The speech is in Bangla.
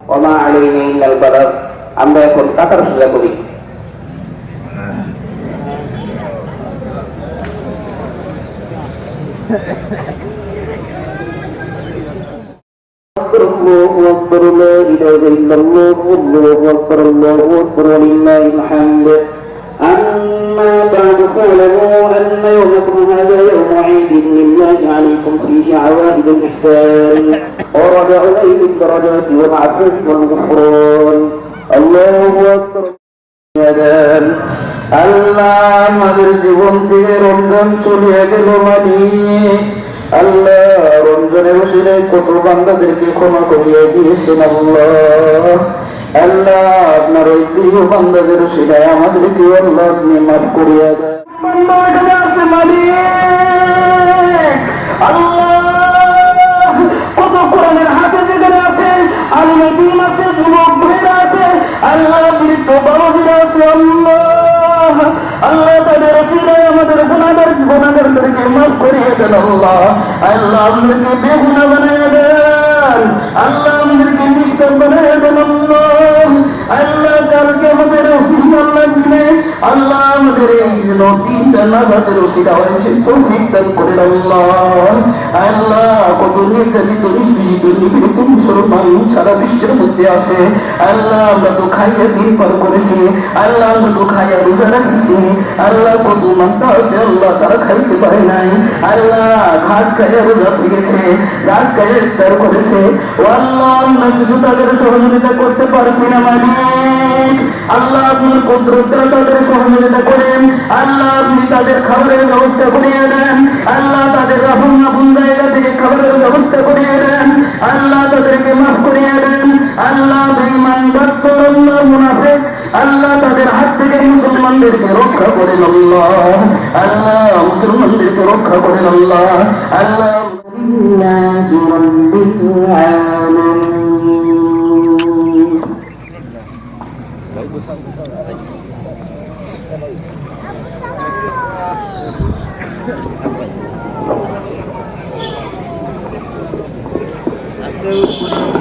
ওয়া মা আলাইনা ইল্লাল বালাগ। আমরা এখন কাতার সোজা করি। الله أكبر لا إله إلا الله والله أكبر الله أكبر ولله الحمد. أما بعد فاعلموا أن يومكم هذا يوم عيد لله عليكم فيه عوائد الإحسان ورجع إليه الدرجات والعفو والغفران. الله أكبر. আল্লাহ আমাদের জীবন থেকে রমজান চলে গেল আল্লাহ রমজানের ওসিলায় কত বান্দাদেরকে ক্ষমা করিয়ে দিয়েছেন আল্লাহ। আল্লাহ আপনার ওই প্রিয় বান্দাদের ওসিলায় আমাদেরকে আল্লাহ আপনি মাফ করিয়া দেন। আল্লাহ কত কোরআনের হাতে যেখানে আছে, আল্লাহ দিন আছে, যুবক ভাইরা আছে, আল্লাহ বৃদ্ধ বাবাজিরা আছে, আল্লাহ তাদের ওসিলায় আমাদের গুনাহগারদেরকে মাফ করিয়ে দেন আল্লাহ। আল্লাহ আমাদেরকে বেগুনাহ বানিয়ে দেন, আল্লাহ আমাদেরকে নিষ্কাম বানিয়ে দেন আল্লাহ। আল্লাহ কালকে আমাদের ওসিলা দিনে আল্লাহ আমাদের এই যেন তিনটা নাজাতের ওসিলা হয়েছে তৌফিক দান করেন আল্লাহ। আল্লাহ কত নির্যাতিত নিষ্পীড়িত নিপীড়িত মুসলমান সারা বিশ্বের মধ্যে আছে আল্লাহ। আমরা তো খাইয়া দিন পার করেছি আল্লাহ, আমরা তো খাইয়া রোজা রাখিছি আল্লাহ। কত মানতা আছে আল্লাহ তারা খাইতে পারে নাই আল্লাহ, ঘাস খাইয়া রোজা থেকেছে, ঘাস খাইয়া ইফতার করেছে ও আল্লাহ। আমরা কিছু তাদের সহযোগিতা করতে পারছি না মালিক। আল্লাহ আপনার কুদরতে তাদের সহযোগিতা করেন আল্লাহ। আপনি তাদের খাবারের ব্যবস্থা করিয়ে দেন আল্লাহ, তাদের আপন জায়গা থেকে খাবারের ব্যবস্থা করিয়ে দেন আল্লাহ, তাদেরকে মাফ করিয়ে দেন আল্লাহ। বেঈমান কাফের আল্লাহ মুনাফিক আল্লাহ তাদের হাত থেকে মুসলমানদেরকে রক্ষা করেন আল্লাহ। আল্লাহ মুসলমানদেরকে রক্ষা করেন আল্লাহ। আল্লাহ আজকে